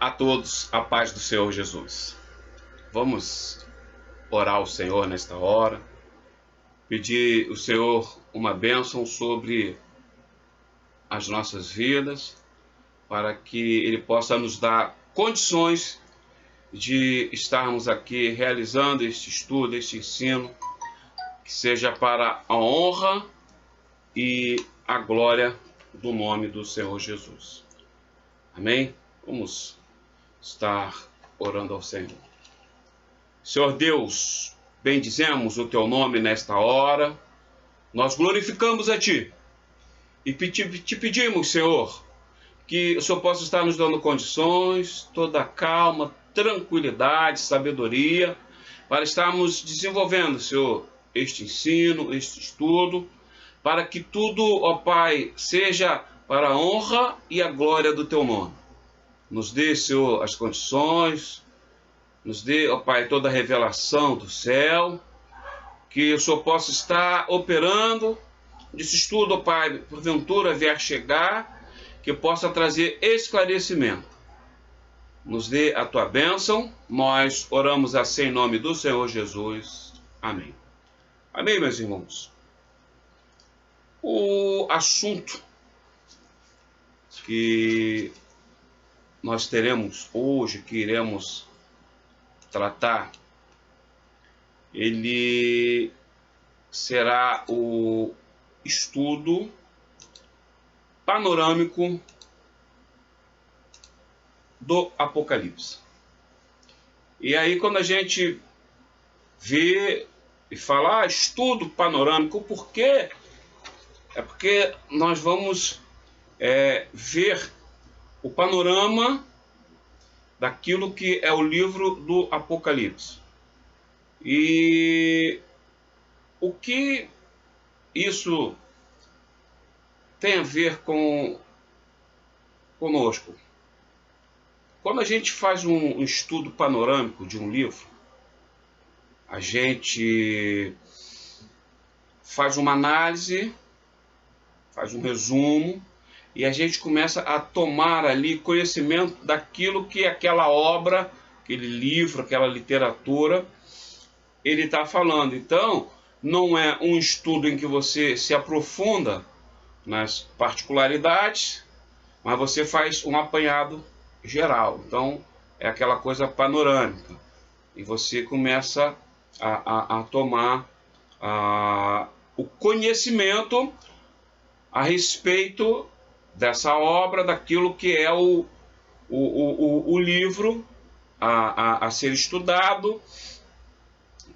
A todos, a paz do Senhor Jesus. Vamos orar ao Senhor nesta hora, pedir ao Senhor uma bênção sobre as nossas vidas, para que Ele possa nos dar condições de estarmos aqui realizando este estudo, este ensino, que seja para a honra e a glória do nome do Senhor Jesus. Amém? Vamos estar orando ao Senhor. Senhor Deus, bendizemos o Teu nome nesta hora, nós glorificamos a Ti e te pedimos, Senhor, que o Senhor possa estar nos dando condições, toda a calma, tranquilidade, sabedoria, para estarmos desenvolvendo, Senhor, este ensino, este estudo, para que tudo, ó Pai, seja para a honra e a glória do Teu nome. Nos dê, Senhor, as condições, nos dê, ó Pai, toda a revelação do céu, que o Senhor possa estar operando nesse estudo, ó Pai, porventura vier chegar, que possa trazer esclarecimento. Nos dê a Tua bênção, nós oramos assim em nome do Senhor Jesus. Amém. Amém, meus irmãos. O assunto que nós teremos hoje, que iremos tratar, ele será o estudo panorâmico do Apocalipse. E aí, quando a gente vê e fala estudo panorâmico, por quê? É porque nós vamos ver o panorama daquilo que é o livro do Apocalipse. E o que isso tem a ver conosco? Quando a gente faz um estudo panorâmico de um livro, a gente faz uma análise, faz um resumo, e a gente começa a tomar ali conhecimento daquilo que aquela obra, aquele livro, aquela literatura, ele está falando. Então, não é um estudo em que você se aprofunda nas particularidades, mas você faz um apanhado geral. Então, é aquela coisa panorâmica. E você começa a tomar o conhecimento a respeito dessa obra, daquilo que é o livro a ser estudado.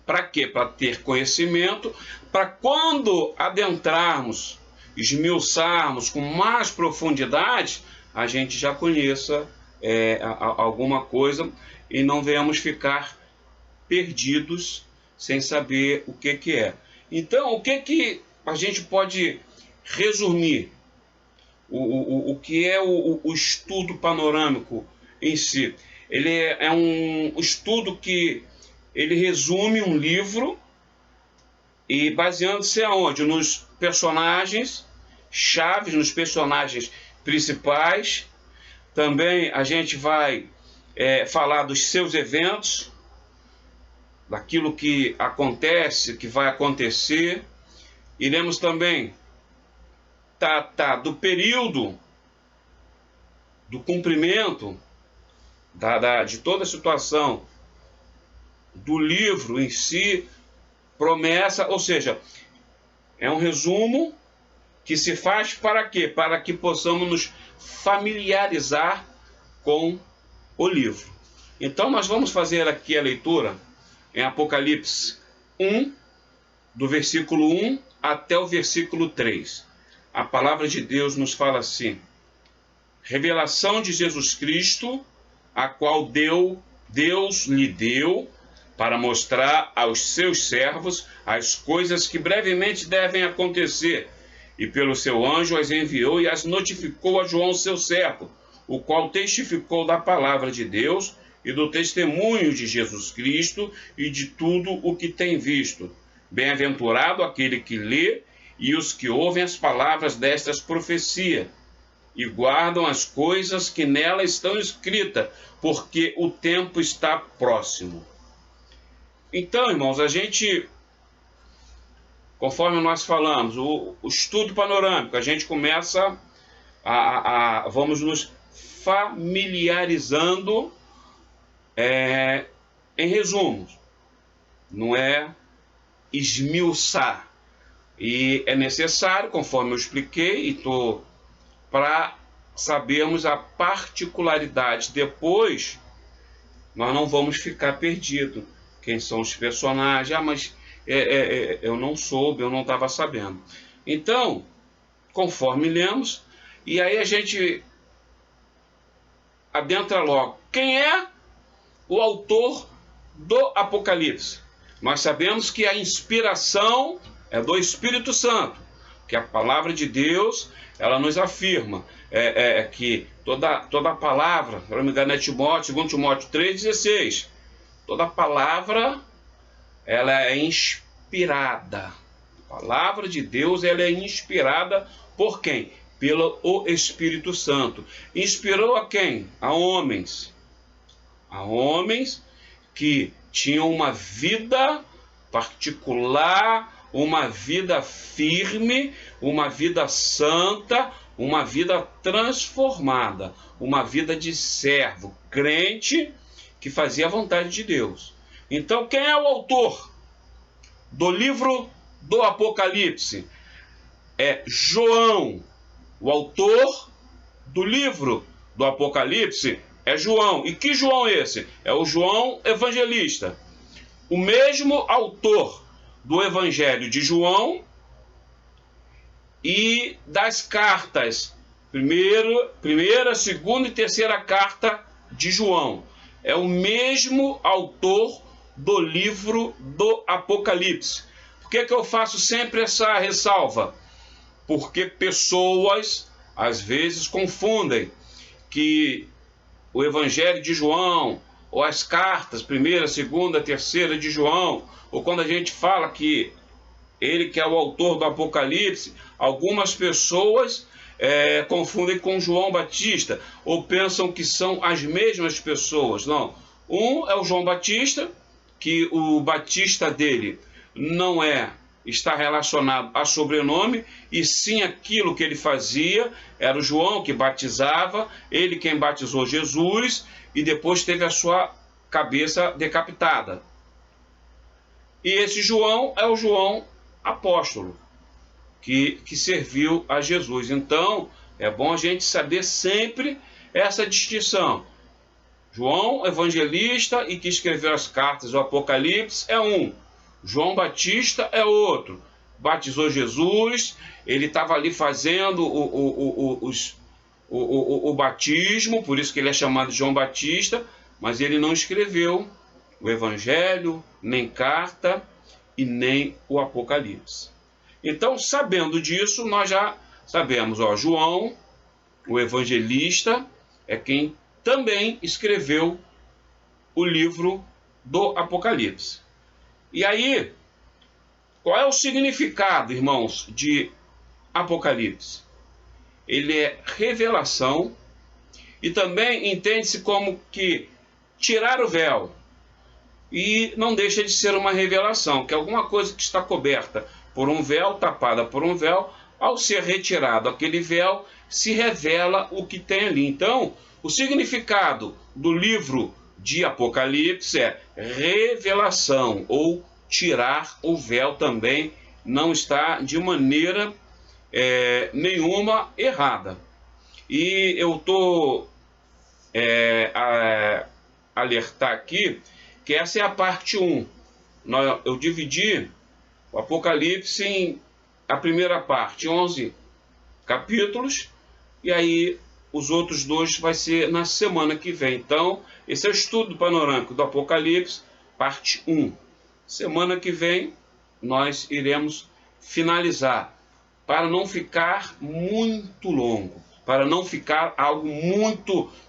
Para quê? Para ter conhecimento, para quando adentrarmos, esmiuçarmos com mais profundidade, a gente já conheça alguma coisa e não venhamos ficar perdidos sem saber o que é. Então, o que a gente pode resumir? O que é o estudo panorâmico em si? Ele é um estudo que ele resume um livro e baseando-se aonde? Nos personagens chaves, nos personagens principais. Também a gente vai falar dos seus eventos, daquilo que acontece, que vai acontecer. Iremos também do período do cumprimento de toda a situação do livro em si, promessa, ou seja, é um resumo que se faz para quê? Para que possamos nos familiarizar com o livro. Então nós vamos fazer aqui a leitura em Apocalipse 1, do versículo 1 até o versículo 3. A palavra de Deus nos fala assim: revelação de Jesus Cristo, a qual Deus lhe deu para mostrar aos seus servos as coisas que brevemente devem acontecer, e pelo seu anjo as enviou e as notificou a João, seu servo, o qual testificou da palavra de Deus e do testemunho de Jesus Cristo e de tudo o que tem visto. Bem-aventurado aquele que lê e os que ouvem as palavras destas profecias e guardam as coisas que nela estão escritas, porque o tempo está próximo. Então, irmãos, a gente, conforme nós falamos, o estudo panorâmico, a gente começa vamos nos familiarizando, em resumo, não é esmiuçar. E é necessário, conforme eu expliquei, para sabermos a particularidade. Depois, nós não vamos ficar perdidos. Quem são os personagens? Mas eu não soube, eu não estava sabendo. Então, conforme lemos, e aí a gente adentra logo. Quem é o autor do Apocalipse? Nós sabemos que a inspiração é do Espírito Santo, que a palavra de Deus, ela nos afirma que toda palavra, se não me engano é Timóteo, 2 Timóteo 3,16, toda palavra, ela é inspirada. A palavra de Deus, ela é inspirada por quem? Pelo Espírito Santo. Inspirou a quem? A homens. A homens que tinham uma vida particular, uma vida firme, uma vida santa, uma vida transformada, uma vida de servo, crente, que fazia a vontade de Deus. Então, quem é o autor do livro do Apocalipse? É João. O autor do livro do Apocalipse é João. E que João é esse? É o João Evangelista. O mesmo autor do Evangelho de João e das cartas, primeira, segunda e terceira carta de João. É o mesmo autor do livro do Apocalipse. Por que eu faço sempre essa ressalva? Porque pessoas, às vezes, confundem que o Evangelho de João, ou as cartas, primeira, segunda, terceira de João, ou quando a gente fala que ele que é o autor do Apocalipse, algumas pessoas confundem com João Batista, ou pensam que são as mesmas pessoas. Não, um é o João Batista, que o Batista dele não está relacionado a sobrenome, e sim aquilo que ele fazia. Era o João que batizava, ele quem batizou Jesus, e depois teve a sua cabeça decapitada. E esse João é o João apóstolo, que serviu a Jesus. Então, é bom a gente saber sempre essa distinção. João evangelista e que escreveu as cartas do Apocalipse é um. João Batista é outro. Batizou Jesus, ele estava ali fazendo o batismo, por isso que ele é chamado de João Batista, mas ele não escreveu o Evangelho, nem carta e nem o Apocalipse. Então, sabendo disso, nós já sabemos, João, o evangelista, é quem também escreveu o livro do Apocalipse. E aí, qual é o significado, irmãos, de Apocalipse? Ele é revelação e também entende-se como que tirar o véu. E não deixa de ser uma revelação, que é alguma coisa que está coberta por um véu, tapada por um véu, ao ser retirado aquele véu, se revela o que tem ali. Então, o significado do livro de Apocalipse é revelação, ou tirar o véu também, não está de maneira nenhuma errada. E eu estou alertar aqui que essa é a parte 1. Eu dividi o Apocalipse em a primeira parte, 11 capítulos, e aí os outros 2 vai ser na semana que vem. Então, esse é o estudo panorâmico do Apocalipse, parte 1. Semana que vem, nós iremos finalizar, para não ficar muito longo, para não ficar algo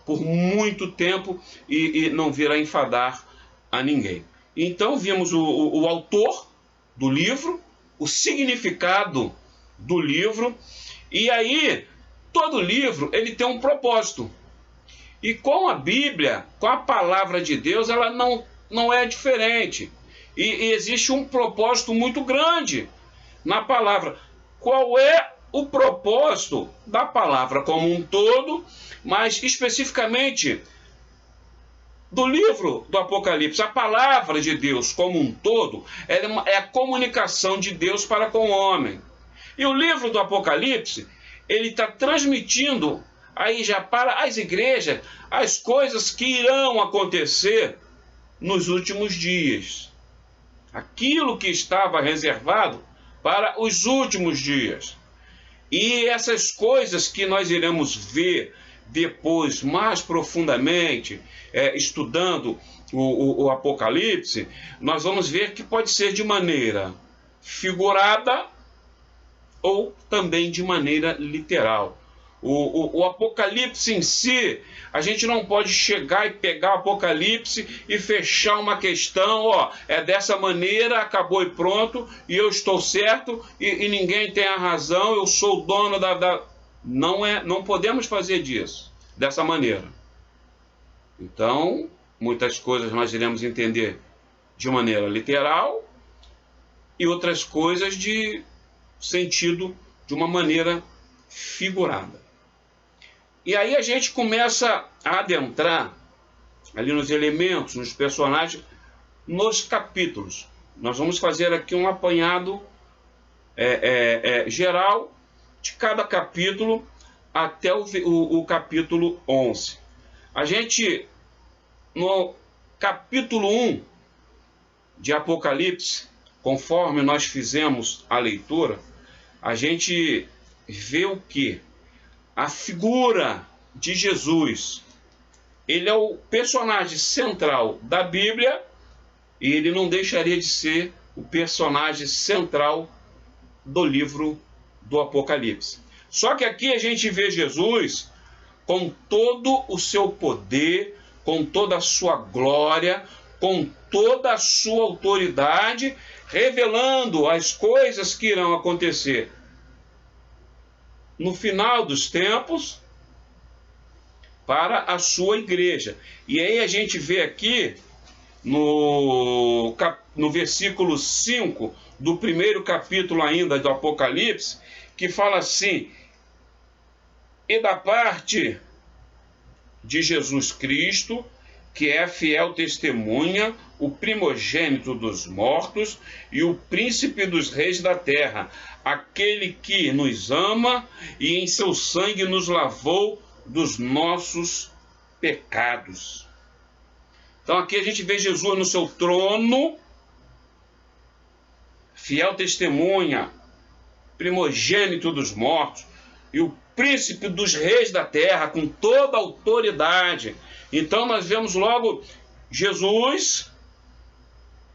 por muito tempo e não vir a enfadar a ninguém. Então, vimos o autor do livro, o significado do livro, e aí todo livro ele tem um propósito. E com a Bíblia, com a palavra de Deus, ela não é diferente. E existe um propósito muito grande na palavra. Qual é o propósito da palavra como um todo, mas especificamente do livro do Apocalipse? A palavra de Deus como um todo é a comunicação de Deus para com o homem. E o livro do Apocalipse, ele está transmitindo aí já para as igrejas as coisas que irão acontecer nos últimos dias. Aquilo que estava reservado para os últimos dias. E essas coisas que nós iremos ver depois, mais profundamente, estudando o Apocalipse, nós vamos ver que pode ser de maneira figurada ou também de maneira literal. O Apocalipse em si, a gente não pode chegar e pegar o Apocalipse e fechar uma questão, ó, é dessa maneira, acabou e pronto, e eu estou certo, e ninguém tem a razão, eu sou o dono da... Não podemos fazer disso, dessa maneira. Então, muitas coisas nós iremos entender de maneira literal, e outras coisas de sentido de uma maneira figurada. E aí a gente começa a adentrar ali nos elementos, nos personagens, nos capítulos. Nós vamos fazer aqui um apanhado geral de cada capítulo até o capítulo 11. A gente, no capítulo 1 de Apocalipse, conforme nós fizemos a leitura, a gente vê o quê? A figura de Jesus. Ele é o personagem central da Bíblia e ele não deixaria de ser o personagem central do livro do Apocalipse. Só que aqui a gente vê Jesus com todo o seu poder, com toda a sua glória, com toda a sua autoridade, revelando as coisas que irão acontecer no final dos tempos para a sua igreja. E aí a gente vê aqui no versículo 5 do primeiro capítulo ainda do Apocalipse, que fala assim: e da parte de Jesus Cristo, que é a fiel testemunha, o primogênito dos mortos e o príncipe dos reis da terra, aquele que nos ama e em seu sangue nos lavou dos nossos pecados. Então aqui a gente vê Jesus no seu trono, fiel testemunha, primogênito dos mortos e o príncipe dos reis da terra, com toda a autoridade. Então nós vemos logo Jesus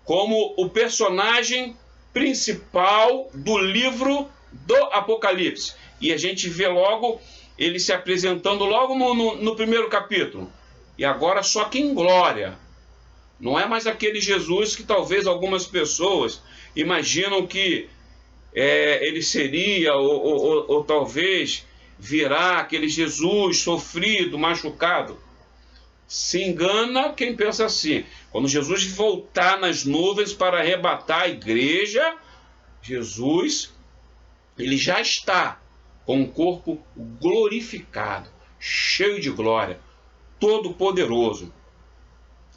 como o personagem principal do livro do Apocalipse. E a gente vê logo ele se apresentando logo no primeiro capítulo. E agora só que em glória. Não é mais aquele Jesus que talvez algumas pessoas imaginam que ele seria, ou talvez virá aquele Jesus sofrido, machucado. Se engana quem pensa assim. Quando Jesus voltar nas nuvens para arrebatar a igreja, Jesus, ele já está com o corpo glorificado, cheio de glória, todo poderoso.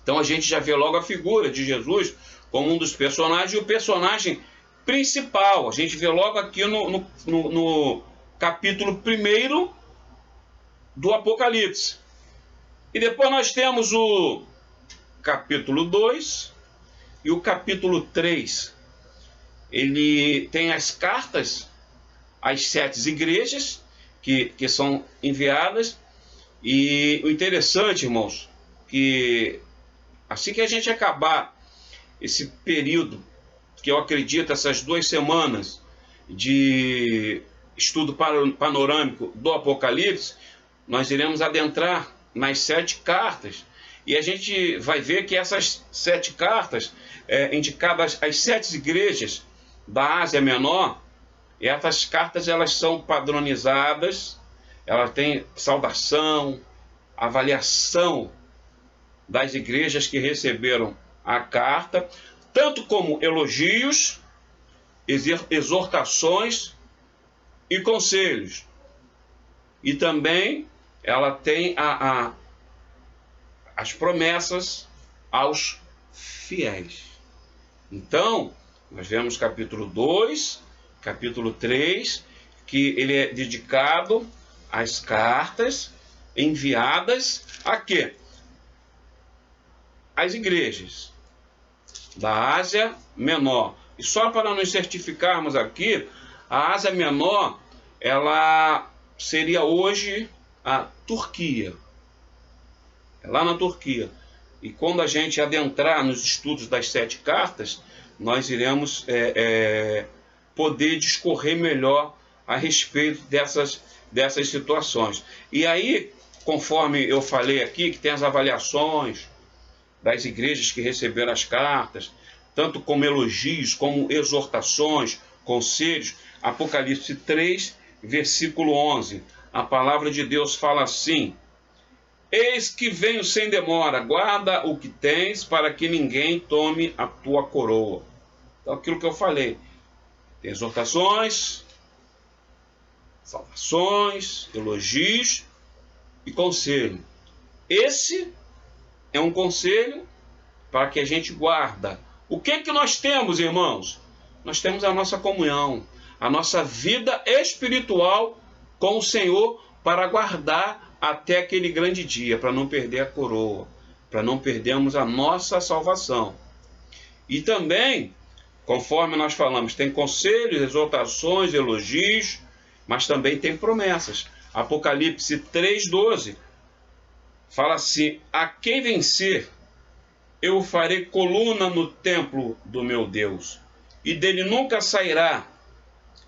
Então a gente já vê logo a figura de Jesus como um dos personagens, e o personagem principal. A gente vê logo aqui no capítulo 1 do Apocalipse. E depois nós temos o capítulo 2 e o capítulo 3. Ele tem as cartas às 7 igrejas que são enviadas. E o interessante, irmãos, que assim que a gente acabar esse período, que eu acredito, essas 2 semanas de estudo panorâmico do Apocalipse, nós iremos adentrar nas 7 cartas, e a gente vai ver que essas 7 cartas, indicadas às 7 igrejas da Ásia Menor, essas cartas elas são padronizadas, ela tem saudação, avaliação das igrejas que receberam a carta, tanto como elogios, exortações e conselhos. E também ela tem as promessas aos fiéis. Então, nós vemos capítulo 2, capítulo 3, que ele é dedicado às cartas enviadas a quê? Às igrejas da Ásia Menor. E só para nos certificarmos aqui, a Ásia Menor, ela seria hoje a Turquia. É lá na Turquia. E quando a gente adentrar nos estudos das 7 cartas, nós iremos poder discorrer melhor a respeito dessas situações. E aí, conforme eu falei aqui, que tem as avaliações das igrejas que receberam as cartas, tanto como elogios, como exortações, conselhos. Apocalipse 3, versículo 11. A palavra de Deus fala assim: eis que venho sem demora, guarda o que tens, para que ninguém tome a tua coroa. Então, aquilo que eu falei, tem exortações, saudações, elogios e conselho. Esse é um conselho para que a gente guarda. O que nós temos, irmãos? Nós temos a nossa comunhão, a nossa vida espiritual com o Senhor, para guardar até aquele grande dia, para não perder a coroa, para não perdermos a nossa salvação. E também, conforme nós falamos, tem conselhos, exortações, elogios, mas também tem promessas. Apocalipse 3,12 fala assim: a quem vencer, eu farei coluna no templo do meu Deus, e dele nunca sairá,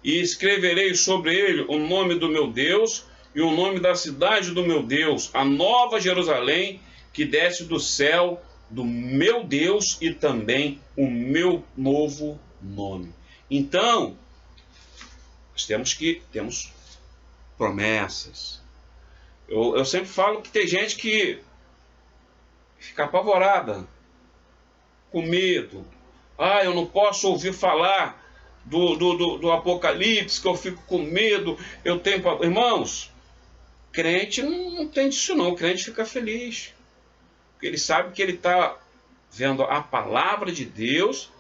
e escreverei sobre ele o nome do meu Deus e o nome da cidade do meu Deus, a nova Jerusalém, que desce do céu do meu Deus, e também o meu novo nome. Então, nós temos promessas. Eu sempre falo que tem gente que fica apavorada, com medo. Eu não posso ouvir falar do Apocalipse, que eu fico com medo, eu tenho... Irmãos, crente não tem disso não, crente fica feliz, porque ele sabe que ele está vendo a palavra de Deus,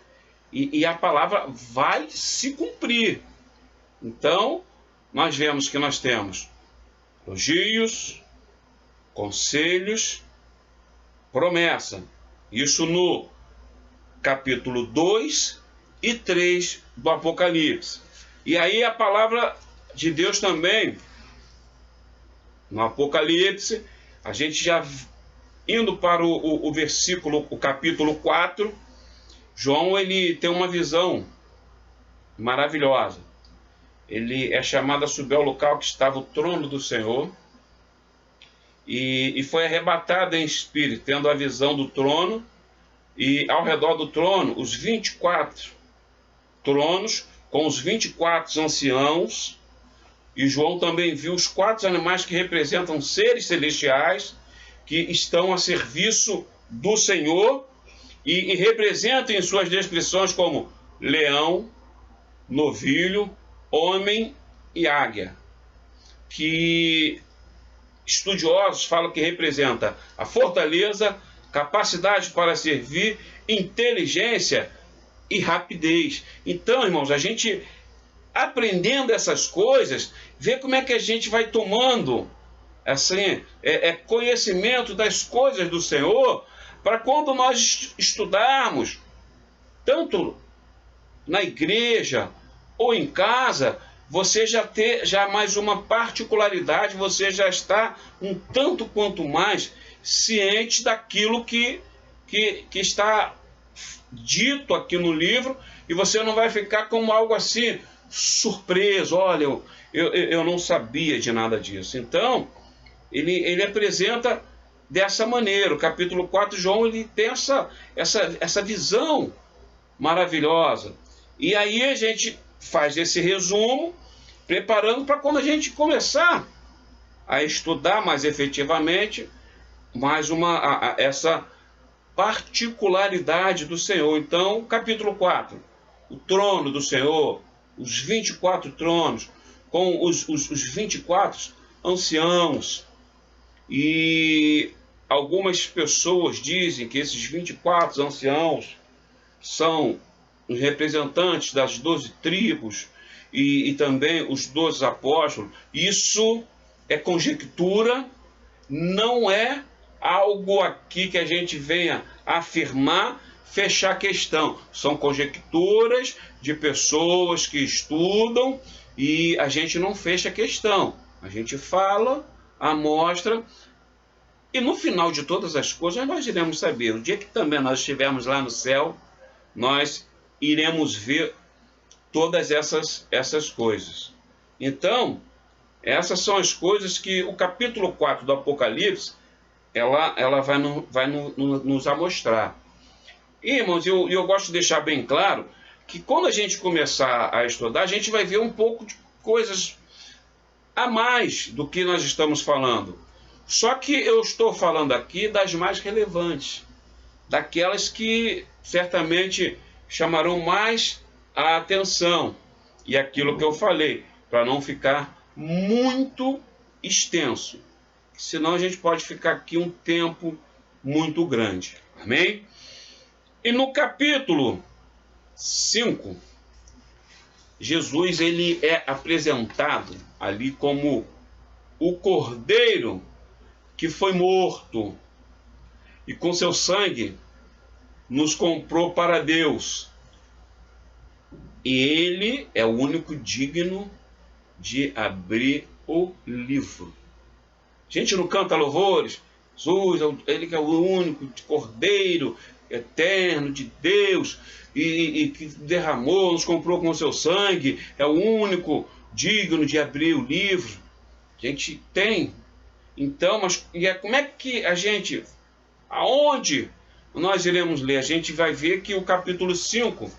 e a palavra vai se cumprir. Então, nós vemos que nós temos elogios, conselhos, promessa. Isso no capítulo 2 e 3 do Apocalipse. E aí a palavra de Deus também, no Apocalipse, a gente já indo para o versículo, o capítulo 4, João, ele tem uma visão maravilhosa. Ele é chamado a subir ao local que estava o trono do Senhor, e foi arrebatado em espírito, tendo a visão do trono, e ao redor do trono, os 24 tronos, com os 24 anciãos, e João também viu os 4 animais que representam seres celestiais, que estão a serviço do Senhor, e representam em suas descrições como leão, novilho, homem e águia, que estudiosos falam que representa a fortaleza, capacidade para servir, inteligência e rapidez. Então, irmãos, a gente aprendendo essas coisas, vê como é que a gente vai tomando assim, conhecimento das coisas do Senhor, para quando nós estudarmos, tanto na igreja ou em casa, você já mais uma particularidade, você já está um tanto quanto mais ciente daquilo que está dito aqui no livro, e você não vai ficar como algo assim, surpreso. Olha, eu não sabia de nada disso. Então, ele apresenta dessa maneira. O capítulo 4, João, ele tem essa visão maravilhosa. E aí a gente faz esse resumo, preparando para quando a gente começar a estudar mais efetivamente mais essa particularidade do Senhor. Então, capítulo 4, o trono do Senhor, os 24 tronos, com os 24 anciãos. E algumas pessoas dizem que esses 24 anciãos são os representantes das 12 tribos e também os 12 apóstolos. Isso é conjectura, não é algo aqui que a gente venha afirmar, fechar a questão. São conjecturas de pessoas que estudam e a gente não fecha a questão. A gente fala, amostra, e no final de todas as coisas nós iremos saber. O dia que também nós estivermos lá no céu, nós iremos ver todas essas coisas. Então, essas são as coisas que o capítulo 4 do Apocalipse, ela vai nos amostrar. E, irmãos, eu gosto de deixar bem claro que quando a gente começar a estudar, a gente vai ver um pouco de coisas a mais do que nós estamos falando. Só que eu estou falando aqui das mais relevantes, daquelas que certamente chamarão mais a atenção. E aquilo que eu falei, para não ficar muito extenso. Senão a gente pode ficar aqui um tempo muito grande. Amém? E no capítulo 5, Jesus ele é apresentado ali como o Cordeiro que foi morto e com seu sangue nos comprou para Deus. E ele é o único digno de abrir o livro. A gente não canta louvores? Jesus, ele que é o único Cordeiro eterno de Deus e que derramou, nos comprou com o seu sangue, é o único digno de abrir o livro. A gente tem. Então, mas como é que a gente, aonde nós iremos ler? A gente vai ver que o capítulo 5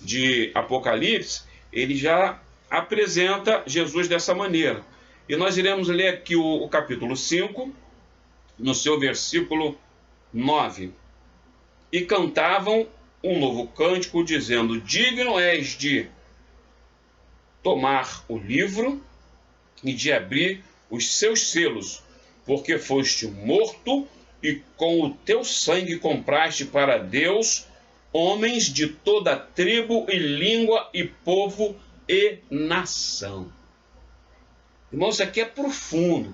de Apocalipse, ele já apresenta Jesus dessa maneira. E nós iremos ler aqui o capítulo 5, no seu versículo 9. E cantavam um novo cântico, dizendo: digno és de tomar o livro e de abrir os seus selos, porque foste morto e com o teu sangue compraste para Deus homens de toda tribo e língua e povo e nação. Irmãos, isso aqui é profundo.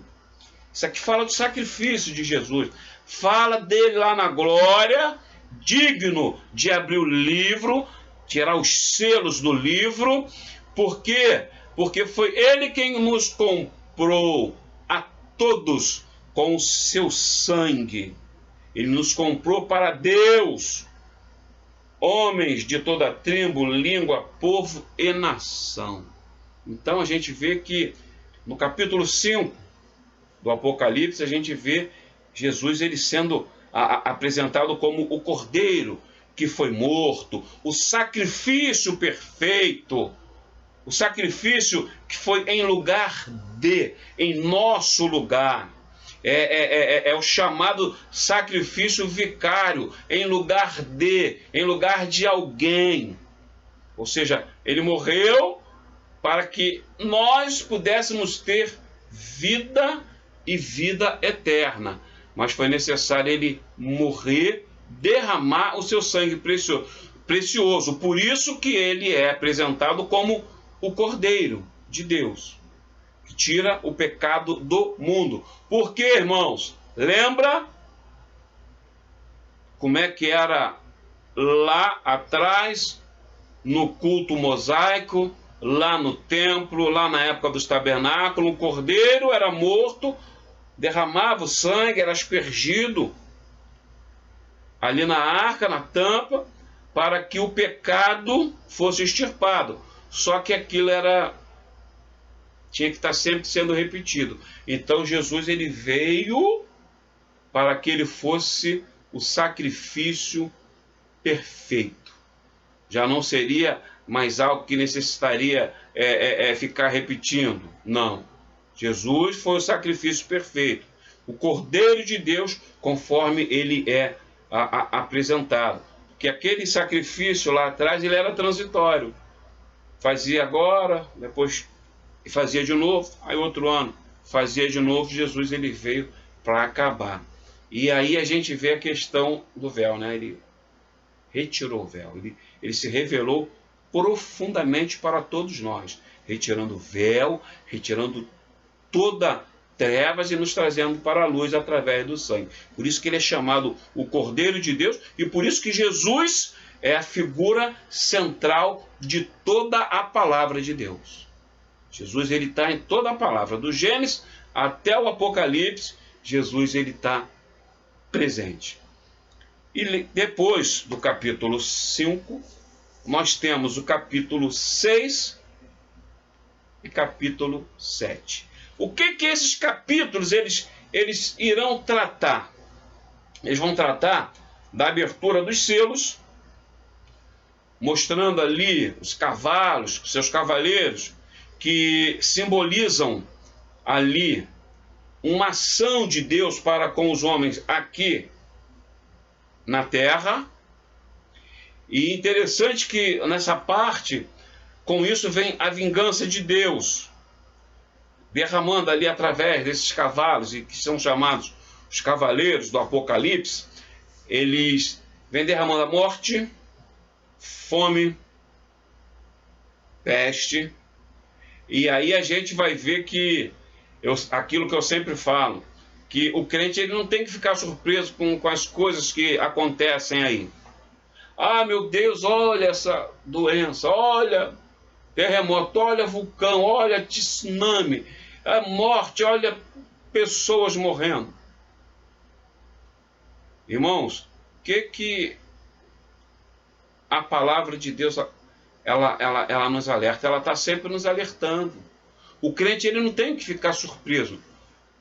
Isso aqui fala do sacrifício de Jesus. Fala dele lá na glória, digno de abrir o livro, tirar os selos do livro. Por quê? Porque foi ele quem nos comprou a todos com o seu sangue. Ele nos comprou para Deus, homens de toda tribo, língua, povo e nação. Então a gente vê que no capítulo 5 do Apocalipse, a gente vê Jesus ele sendo apresentado como o Cordeiro que foi morto, o sacrifício perfeito, o sacrifício que foi em lugar em nosso lugar. É o chamado sacrifício vicário, em lugar de alguém. Ou seja, ele morreu para que nós pudéssemos ter vida e vida eterna. Mas foi necessário ele morrer, derramar o seu sangue precioso. Por isso que ele é apresentado como o Cordeiro de Deus, que tira o pecado do mundo. Por quê, irmãos? Lembra como é que era lá atrás, no culto mosaico, lá no templo, lá na época dos tabernáculos? O cordeiro era morto, derramava o sangue, era aspergido ali na arca, na tampa, para que o pecado fosse extirpado. Só que aquilo tinha que estar sempre sendo repetido. Então Jesus ele veio para que ele fosse o sacrifício perfeito. Já não seria mais algo que necessitaria ficar repetindo. Não. Jesus foi o sacrifício perfeito, o Cordeiro de Deus, conforme ele é apresentado. Porque aquele sacrifício lá atrás, ele era transitório. Fazia agora, depois fazia de novo, aí outro ano fazia de novo. Jesus ele veio para acabar. E aí a gente vê a questão do véu, né? Ele retirou o véu, ele se revelou profundamente para todos nós, retirando o véu, retirando toda trevas e nos trazendo para a luz através do sangue. Por isso que ele é chamado o Cordeiro de Deus, e por isso que Jesus é a figura central de toda a palavra de Deus. Jesus ele está em toda a palavra, do Gênesis até o Apocalipse. Jesus ele está presente. E depois do capítulo 5, nós temos o capítulo 6 e capítulo 7. O que esses capítulos eles irão tratar? Eles vão tratar da abertura dos selos, mostrando ali os cavalos, seus cavaleiros, que simbolizam ali uma ação de Deus para com os homens aqui na terra. E interessante que nessa parte, com isso vem a vingança de Deus, derramando ali através desses cavalos, e que são chamados os cavaleiros do Apocalipse. Eles vêm derramando a morte, fome, peste. E aí a gente vai ver que aquilo que eu sempre falo, que o crente ele não tem que ficar surpreso com as coisas que acontecem aí. Ah, meu Deus, olha essa doença, olha terremoto, olha vulcão, olha tsunami, a morte, olha pessoas morrendo. Irmãos, o que a palavra de Deus ela nos alerta? Ela está sempre nos alertando. O crente ele não tem que ficar surpreso.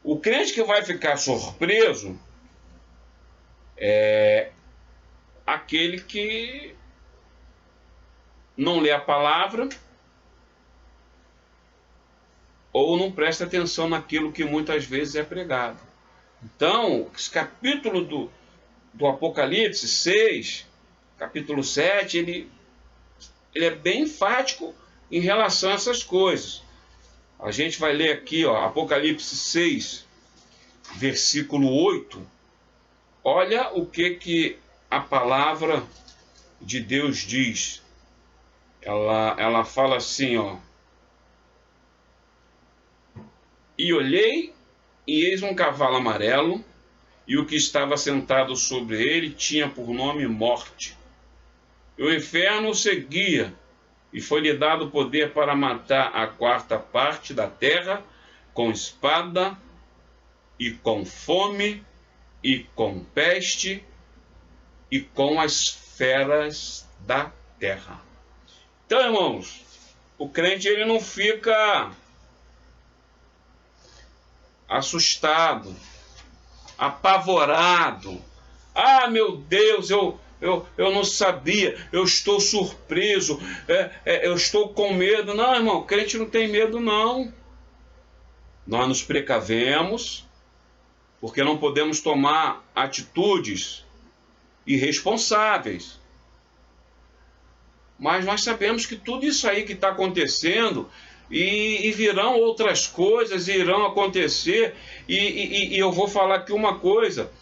O crente que vai ficar surpreso é aquele que não lê a palavra ou não presta atenção naquilo que muitas vezes é pregado. Então, esse capítulo do Apocalipse 6, capítulo 7, ele é bem enfático em relação a essas coisas. A gente vai ler aqui, ó, Apocalipse 6, versículo 8. Olha o que a palavra de Deus diz. Ela fala assim, ó: e olhei, e eis um cavalo amarelo, e o que estava sentado sobre ele tinha por nome Morte. E o inferno o seguia, e foi-lhe dado poder para matar a quarta parte da terra, com espada, e com fome, e com peste, e com as feras da terra. Então, irmãos, o crente ele não fica assustado, apavorado. Ah, meu Deus, eu não sabia, eu estou surpreso, eu estou com medo. Não, irmão, o crente não tem medo, não. Nós nos precavemos, porque não podemos tomar atitudes irresponsáveis. Mas nós sabemos que tudo isso aí que está acontecendo, e virão outras coisas, irão acontecer, e eu vou falar aqui uma coisa,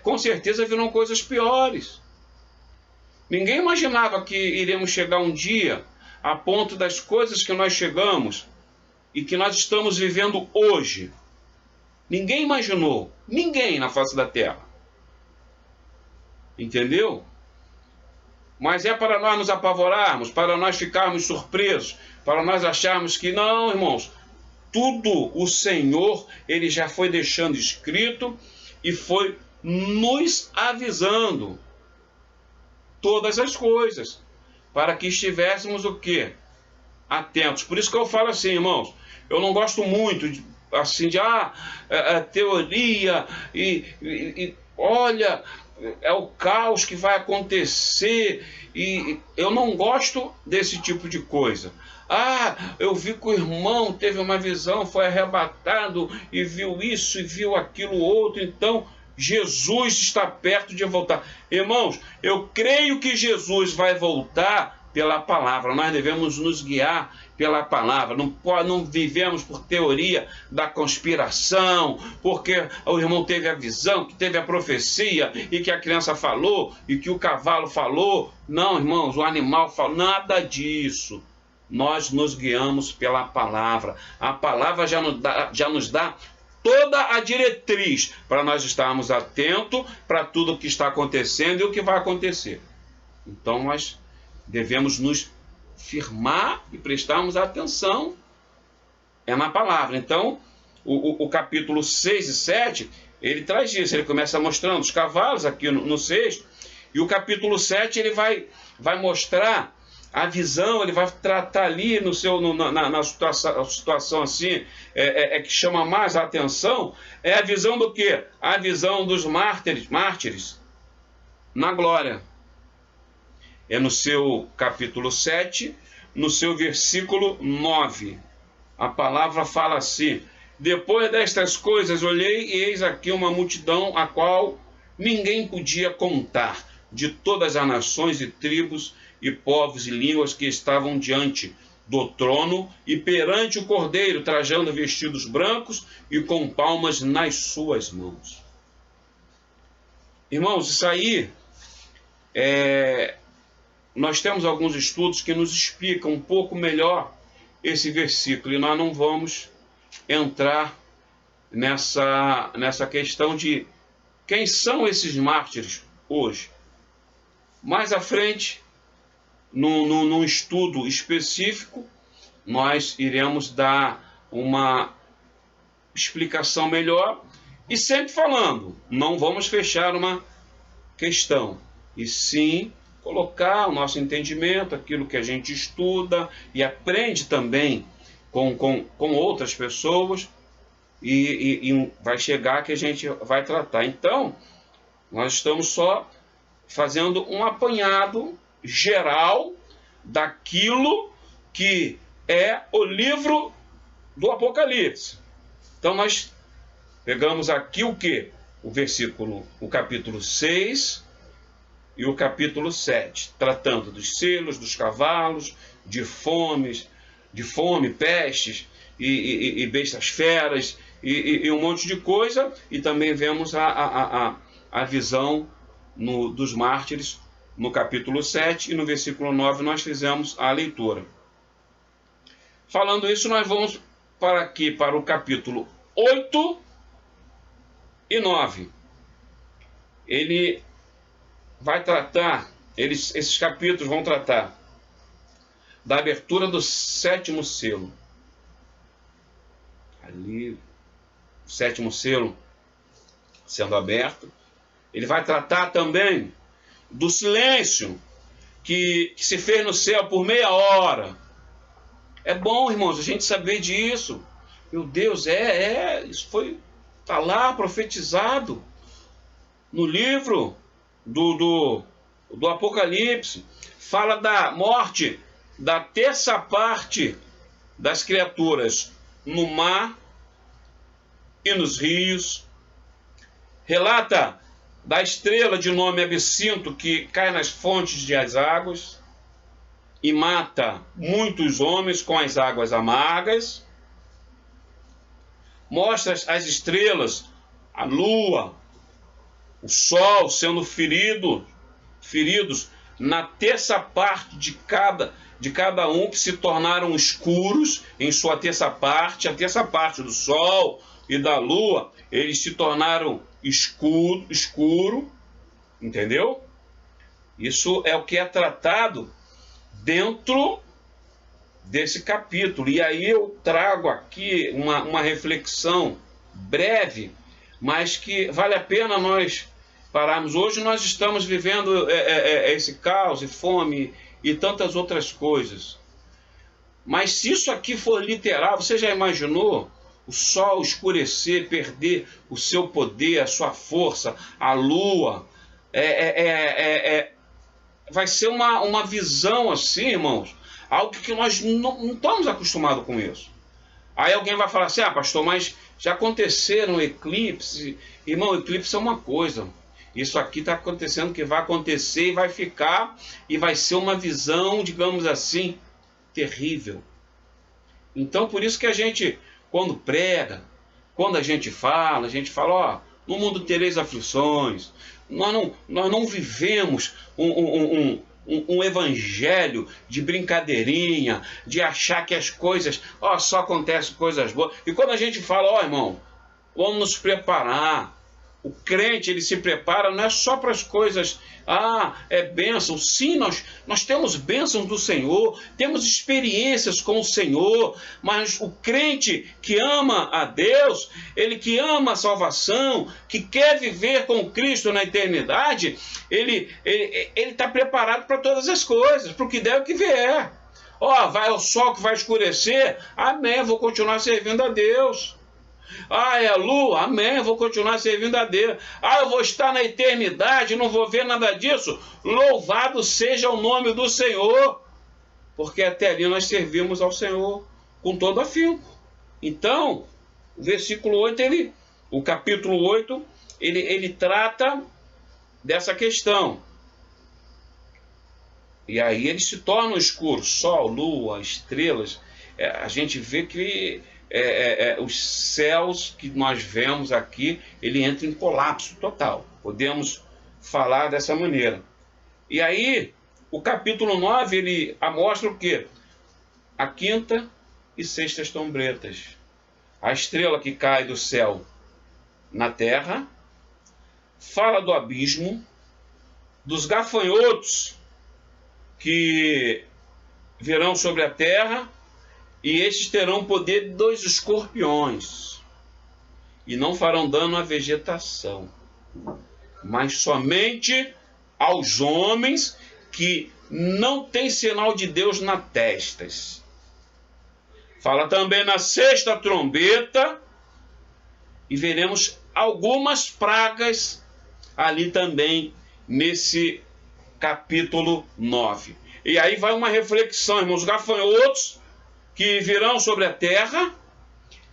com certeza virão coisas piores. Ninguém imaginava que iremos chegar um dia a ponto das coisas que nós chegamos e que nós estamos vivendo hoje. Ninguém imaginou, ninguém na face da terra. Entendeu? Mas é para nós nos apavorarmos, para nós ficarmos surpresos, para nós acharmos que não, irmãos, tudo o Senhor, ele já foi deixando escrito e foi nos avisando todas as coisas, para que estivéssemos o quê? Atentos. Por isso que eu falo assim, irmãos, eu não gosto muito de teoria olha, é o caos que vai acontecer, e eu não gosto desse tipo de coisa. Ah, eu vi que o irmão teve uma visão, foi arrebatado e viu isso e viu aquilo outro, então Jesus está perto de voltar. Irmãos, eu creio que Jesus vai voltar pela palavra. Nós devemos nos guiar pela palavra. Não vivemos por teoria da conspiração, porque o irmão teve a visão, que teve a profecia, e que a criança falou, e que o cavalo falou. Não, irmãos, o animal falou. Nada disso. Nós nos guiamos pela palavra. A palavra já nos dá toda a diretriz para nós estarmos atentos para tudo o que está acontecendo e o que vai acontecer. Então nós devemos nos firmar e prestarmos atenção na palavra. Então, o capítulo 6 e 7, ele traz isso. Ele começa mostrando os cavalos aqui no 6, e o capítulo 7 ele vai mostrar a visão, ele vai tratar ali na situação assim, que chama mais a atenção, é a visão do quê? A visão dos mártires na glória. É no seu capítulo 7, no seu versículo 9. A palavra fala assim: depois destas coisas olhei, e eis aqui uma multidão a qual ninguém podia contar, de todas as nações e tribos e povos e línguas que estavam diante do trono e perante o Cordeiro, trajando vestidos brancos e com palmas nas suas mãos. Irmãos, isso aí nós temos alguns estudos que nos explicam um pouco melhor esse versículo, e nós não vamos entrar nessa questão de quem são esses mártires hoje. Mais à frente, num estudo específico, nós iremos dar uma explicação melhor, e sempre falando, não vamos fechar uma questão, e sim colocar o nosso entendimento, aquilo que a gente estuda e aprende também com outras pessoas, e vai chegar que a gente vai tratar. Então, nós estamos só fazendo um apanhado geral daquilo que é o livro do Apocalipse. Então nós pegamos aqui o que? O capítulo 6 e o capítulo 7, tratando dos selos, dos cavalos, de fome, pestes e bestas feras e um monte de coisa, e também vemos a visão dos mártires no capítulo 7, e no versículo 9 nós fizemos a leitura. Falando isso, nós vamos para o capítulo 8 e 9. Ele vai tratar, esses capítulos vão tratar da abertura do 7º selo. Ali, o 7º selo sendo aberto. Ele vai tratar também do silêncio que se fez no céu por meia hora. É bom, irmãos, a gente saber disso. Meu Deus, isso está lá profetizado no livro do Apocalipse. Fala da morte da terça parte das criaturas no mar e nos rios. Relata da estrela de nome Absinto que cai nas fontes das águas e mata muitos homens com as águas amargas. Mostra as estrelas, a lua, o sol sendo feridos na terça parte de cada um, que se tornaram escuros em sua terça parte. A terça parte do sol e da lua, eles se tornaram escuro, entendeu? Isso é o que é tratado dentro desse capítulo. E aí eu trago aqui uma reflexão breve, mas que vale a pena nós pararmos. Hoje nós estamos vivendo esse caos e fome e tantas outras coisas. Mas se isso aqui for literal, você já imaginou o sol escurecer, perder o seu poder, a sua força, a lua, vai ser uma visão assim, irmãos, algo que nós não estamos acostumados com isso. Aí alguém vai falar assim, pastor, mas já aconteceram eclipses. Irmão, eclipse é uma coisa. Isso aqui está acontecendo, que vai acontecer e vai ficar, e vai ser uma visão, digamos assim, terrível. Então, por isso que a gente, quando prega, quando a gente fala, no mundo tereis aflições. Nós não vivemos um evangelho de brincadeirinha, de achar que as coisas, só acontecem coisas boas. E quando a gente fala, irmão, vamos nos preparar. O crente, ele se prepara não é só para as coisas, bênção. Sim, nós temos bênçãos do Senhor, temos experiências com o Senhor, mas o crente que ama a Deus, ele que ama a salvação, que quer viver com Cristo na eternidade, ele está preparado para todas as coisas, para o que der e o que vier. Vai o sol que vai escurecer, amém, vou continuar servindo a Deus. É a lua, amém, vou continuar servindo a Deus. Eu vou estar na eternidade, não vou ver nada disso. Louvado seja o nome do Senhor, porque até ali nós servimos ao Senhor com todo afinco. Então, o versículo 8, o capítulo 8, ele trata dessa questão. E aí ele se torna escuro, sol, lua, estrelas. A gente vê que os céus que nós vemos aqui, ele entra em colapso total. Podemos falar dessa maneira. E aí, o capítulo 9, ele mostra o quê? A quinta e sextas trombetas. A estrela que cai do céu na terra, fala do abismo, dos gafanhotos que virão sobre a terra, e estes terão poder dos escorpiões, e não farão dano à vegetação, mas somente aos homens que não têm sinal de Deus na testas. Fala também na sexta trombeta, e veremos algumas pragas ali também nesse capítulo 9. E aí vai uma reflexão, irmãos, gafanhotos que virão sobre a terra,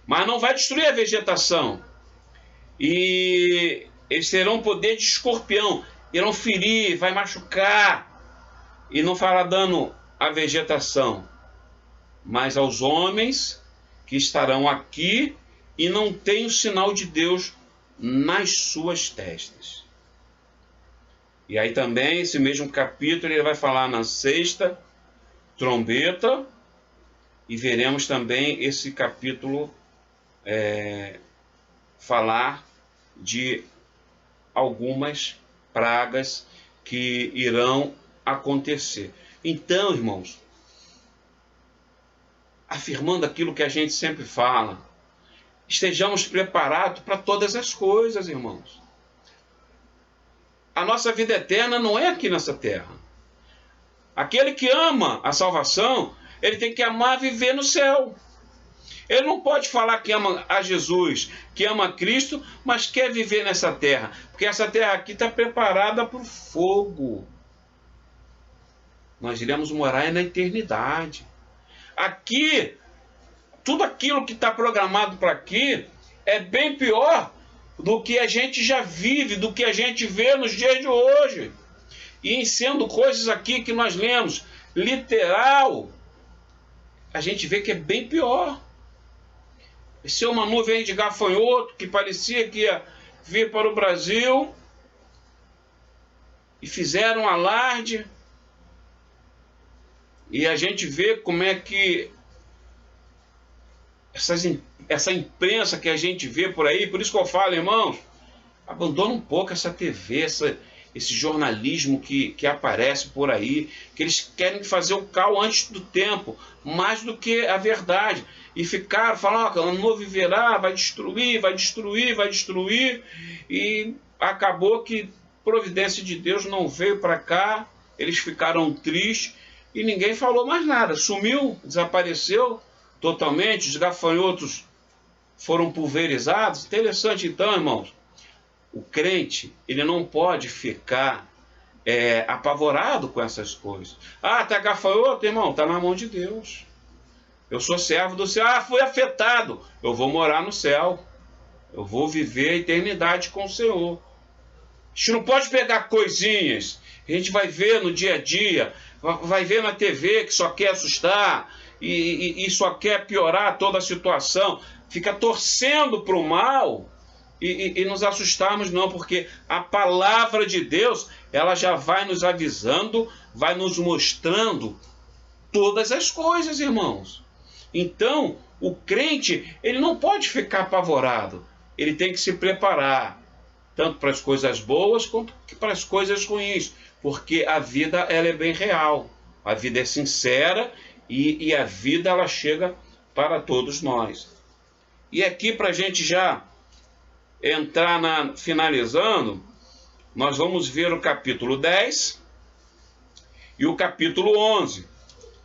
mas não vai destruir a vegetação. E eles terão poder de escorpião, irão ferir, vai machucar, e não fará dano à vegetação, mas aos homens que estarão aqui e não têm o sinal de Deus nas suas testas. E aí também, esse mesmo capítulo, ele vai falar na sexta trombeta, e veremos também esse capítulo falar de algumas pragas que irão acontecer. Então, irmãos, afirmando aquilo que a gente sempre fala, estejamos preparados para todas as coisas, irmãos. A nossa vida eterna não é aqui nessa terra. Aquele que ama a salvação, ele tem que amar viver no céu. Ele não pode falar que ama a Jesus, que ama a Cristo, mas quer viver nessa terra. Porque essa terra aqui está preparada para o fogo. Nós iremos morar na eternidade. Aqui, tudo aquilo que está programado para aqui é bem pior do que a gente já vive, do que a gente vê nos dias de hoje. E em sendo coisas aqui que nós lemos, literal, a gente vê que é bem pior. Esse é uma nuvem de gafanhoto que parecia que ia vir para o Brasil, e fizeram alarde, e a gente vê como é que essa imprensa que a gente vê por aí, por isso que eu falo, irmãos, abandona um pouco essa TV, esse jornalismo que aparece por aí, que eles querem fazer o cal antes do tempo, mais do que a verdade. E ficaram falando, o novo virá, vai destruir, vai destruir, vai destruir. E acabou que providência de Deus não veio para cá, eles ficaram tristes e ninguém falou mais nada. Sumiu, desapareceu totalmente, os gafanhotos foram pulverizados. Interessante, então, irmãos, o crente, ele não pode ficar apavorado com essas coisas. Ah, tá gafanhoto, irmão, tá na mão de Deus. Eu sou servo do céu. Ah, fui afetado. Eu vou morar no céu. Eu vou viver a eternidade com o Senhor. A gente não pode pegar coisinhas. A gente vai ver no dia a dia, vai ver na TV que só quer assustar e só quer piorar toda a situação. Fica torcendo para o mal e nos assustarmos, não, porque a palavra de Deus, ela já vai nos avisando, vai nos mostrando todas as coisas, irmãos. Então, o crente, ele não pode ficar apavorado. Ele tem que se preparar, tanto para as coisas boas quanto para as coisas ruins, porque a vida, ela é bem real. A vida é sincera e a vida, ela chega para todos nós. E aqui, para a gente já entrar finalizando, nós vamos ver o capítulo 10 e o capítulo 11.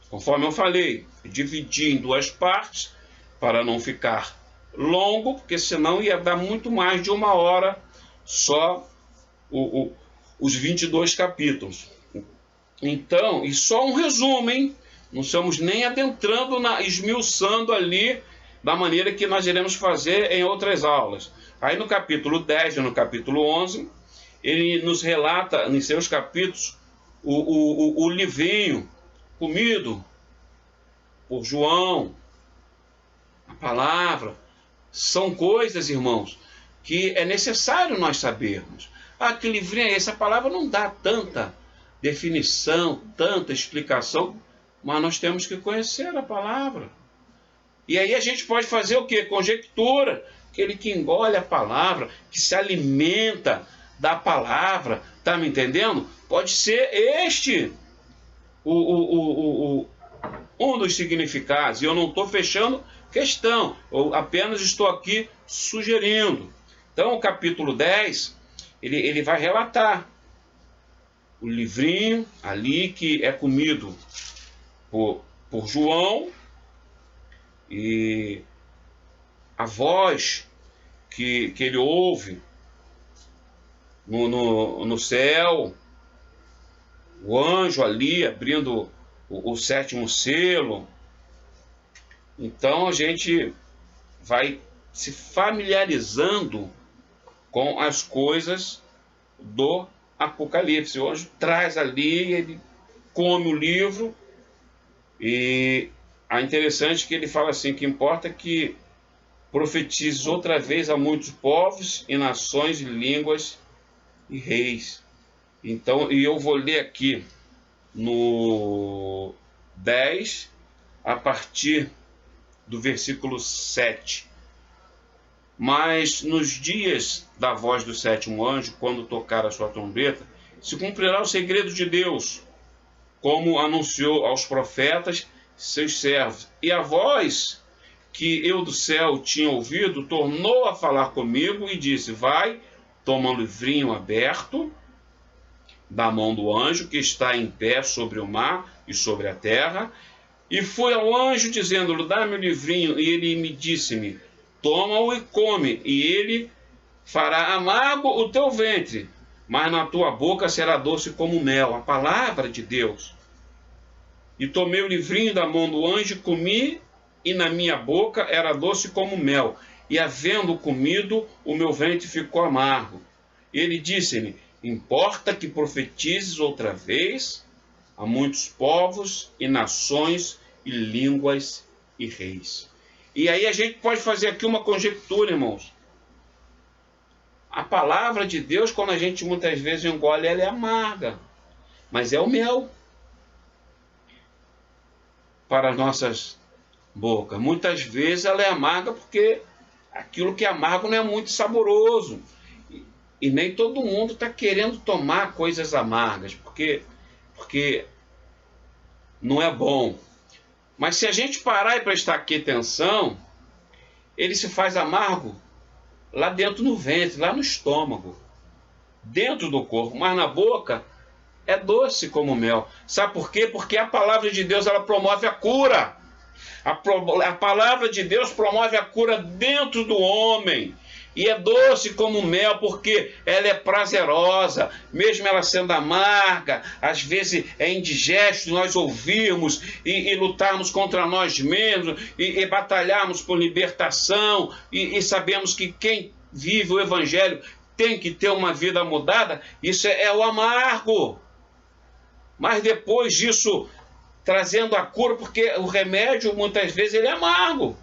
Conforme eu falei, dividi em duas partes, para não ficar longo, porque senão ia dar muito mais de 1 hora só os 22 capítulos. Então, e só um resumo, hein? Não estamos nem adentrando, esmiuçando ali, da maneira que nós iremos fazer em outras aulas. Aí no capítulo 10 e no capítulo 11, ele nos relata, em seus capítulos, o livrinho comido por João, a palavra. São coisas, irmãos, que é necessário nós sabermos. Ah, que livrinho é esse? A palavra não dá tanta definição, tanta explicação, mas nós temos que conhecer a palavra. E aí a gente pode fazer o quê? Conjectura. Aquele que engole a palavra, que se alimenta da palavra, tá me entendendo? Pode ser este um dos significados. E eu não estou fechando questão, eu apenas estou aqui sugerindo. Então, o capítulo 10, ele vai relatar o livrinho ali que é comido por João, e a voz que ele ouve no céu, o anjo ali abrindo o 7º selo. Então a gente vai se familiarizando com as coisas do Apocalipse. O anjo traz ali, ele come o livro, e é interessante que ele fala assim, que importa que profetize outra vez a muitos povos e nações e línguas e reis. Então, e eu vou ler aqui no 10, a partir do versículo 7. Mas nos dias da voz do 7º anjo, quando tocar a sua trombeta, se cumprirá o segredo de Deus, como anunciou aos profetas, seus servos. E a voz que eu do céu tinha ouvido tornou a falar comigo e disse: vai, toma um livrinho aberto da mão do anjo que está em pé sobre o mar e sobre a terra. E fui ao anjo dizendo-lhe: dá-me o livrinho. E ele me disse-me: toma-o e come, e ele fará amargo o teu ventre, mas na tua boca será doce como mel. A palavra de Deus. E tomei o livrinho da mão do anjo, comi, e na minha boca era doce como mel. E havendo comido, o meu ventre ficou amargo. Ele disse-me: importa que profetizes outra vez a muitos povos e nações e línguas e reis. E aí a gente pode fazer aqui uma conjectura, irmãos. A palavra de Deus, quando a gente muitas vezes engole, ela é amarga, mas é o mel para as nossas bocas. Muitas vezes ela é amarga porque aquilo que é amargo não é muito saboroso. E nem todo mundo está querendo tomar coisas amargas, porque não é bom. Mas se a gente parar e prestar aqui atenção, ele se faz amargo lá dentro no ventre, lá no estômago, dentro do corpo, mas na boca é doce como mel. Sabe por quê? Porque a palavra de Deus, ela promove a cura. A palavra de Deus promove a cura dentro do homem. E é doce como mel, porque ela é prazerosa, mesmo ela sendo amarga, às vezes é indigesto nós ouvirmos e lutarmos contra nós mesmos, e batalharmos por libertação, e sabemos que quem vive o Evangelho tem que ter uma vida mudada. Isso é o amargo. Mas depois disso, trazendo a cura, porque o remédio muitas vezes ele é amargo,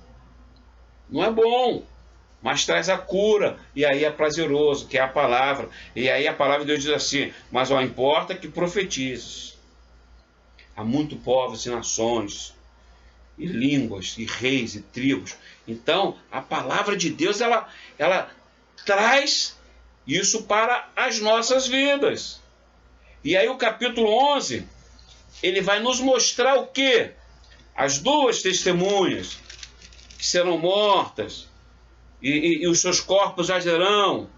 não é bom, mas traz a cura, e aí é prazeroso, que é a palavra. E aí a palavra de Deus diz assim: mas ó, importa que profetizes. Há muito povos e nações, e línguas, e reis, e tribos. Então, a palavra de Deus, ela traz isso para as nossas vidas. E aí o capítulo 11, ele vai nos mostrar o quê? As duas testemunhas que serão mortas, e os seus corpos já serão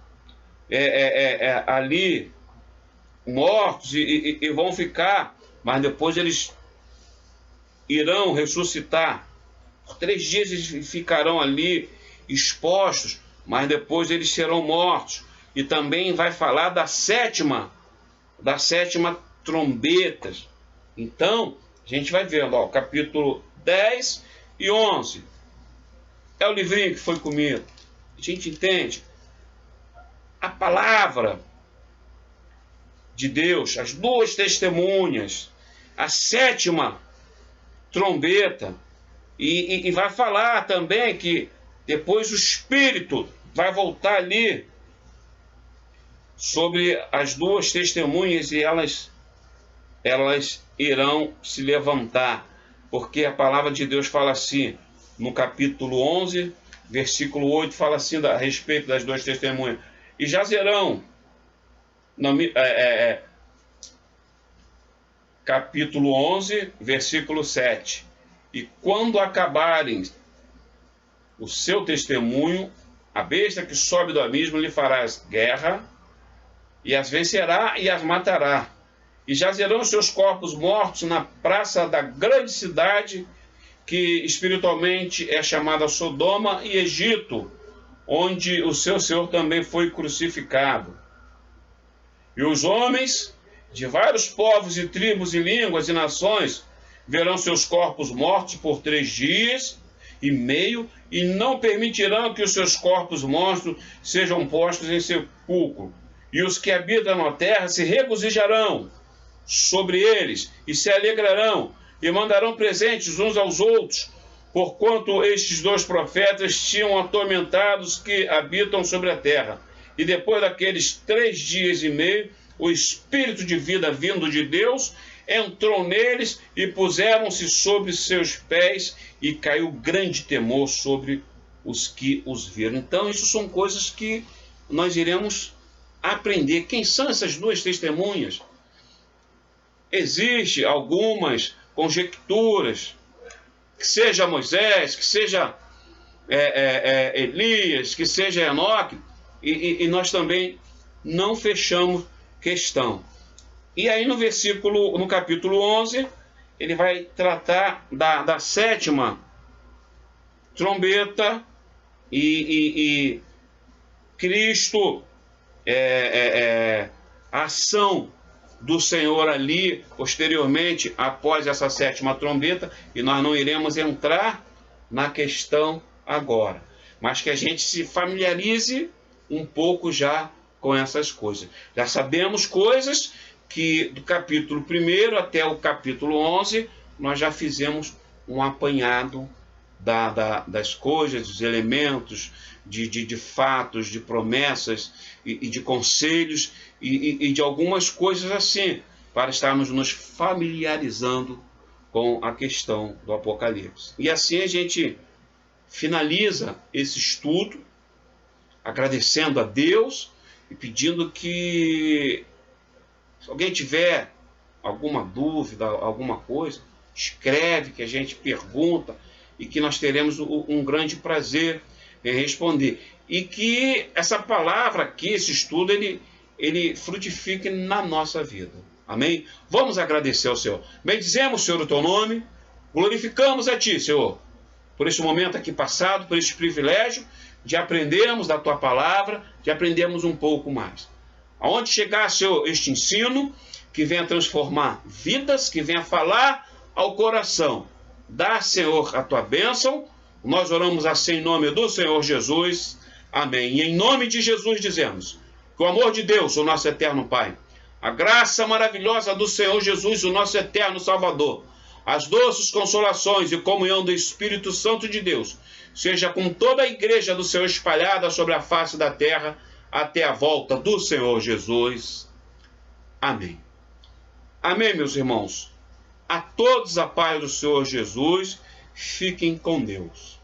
ali mortos e vão ficar, mas depois eles irão ressuscitar. Por 3 dias eles ficarão ali expostos, mas depois eles serão mortos. E também vai falar da sétima trombeta. Então, a gente vai vendo, ó, capítulo 10 e 11. É o livrinho que foi comido. A gente entende a palavra de Deus, as duas testemunhas, a sétima trombeta, e vai falar também que depois o Espírito vai voltar ali sobre as duas testemunhas, e elas irão se levantar, porque a palavra de Deus fala assim, no capítulo 11, versículo 8, fala assim a respeito das duas testemunhas: e jazerão, capítulo 11, versículo 7, e quando acabarem o seu testemunho, a besta que sobe do abismo lhe fará guerra, e as vencerá e as matará. E jazerão seus corpos mortos na praça da grande cidade, que espiritualmente é chamada Sodoma e Egito, onde o seu Senhor também foi crucificado. E os homens de vários povos e tribos e línguas e nações verão seus corpos mortos por 3 dias e meio, e não permitirão que os seus corpos mortos sejam postos em sepulcro. E os que habitam na terra se regozijarão sobre eles, e se alegrarão, e mandarão presentes uns aos outros, porquanto estes 2 profetas tinham atormentado os que habitam sobre a terra. E depois daqueles 3 dias e meio, o Espírito de vida vindo de Deus entrou neles, e puseram-se sobre seus pés, e caiu grande temor sobre os que os viram. Então, isso são coisas que nós iremos aprender. Quem são essas duas testemunhas? Existem algumas conjecturas, que seja Moisés, que seja Elias, que seja Enoque, e nós também não fechamos questão. E aí no capítulo 11, ele vai tratar da sétima trombeta, e Cristo, a ação do Senhor ali, posteriormente, após essa sétima trombeta, e nós não iremos entrar na questão agora, mas que a gente se familiarize um pouco já com essas coisas. Já sabemos coisas que do capítulo 1 até o capítulo 11, nós já fizemos um apanhado das coisas, dos elementos, de fatos, de promessas e de conselhos e de algumas coisas assim, para estarmos nos familiarizando com a questão do Apocalipse. E assim a gente finaliza esse estudo, agradecendo a Deus e pedindo que, se alguém tiver alguma dúvida, alguma coisa, escreve, que a gente pergunta, e que nós teremos um grande prazer em responder. E que essa palavra aqui, esse estudo, ele frutifique na nossa vida. Amém? Vamos agradecer ao Senhor. Bendizemos, Senhor, o teu nome, Glorificamos a Ti, Senhor, por este momento aqui passado, por este privilégio de aprendermos da Tua palavra, de aprendermos um pouco mais. Aonde chegar, Senhor, este ensino, que venha transformar vidas, que venha falar ao coração. Dá, Senhor, a Tua bênção. Nós oramos assim em nome do Senhor Jesus. Amém. E em nome de Jesus dizemos que o amor de Deus, o nosso eterno Pai, a graça maravilhosa do Senhor Jesus, o nosso eterno Salvador, as doces consolações e comunhão do Espírito Santo de Deus, seja com toda a igreja do Senhor espalhada sobre a face da terra, até a volta do Senhor Jesus. Amém. Amém, meus irmãos. A todos a paz do Senhor Jesus. Fiquem com Deus.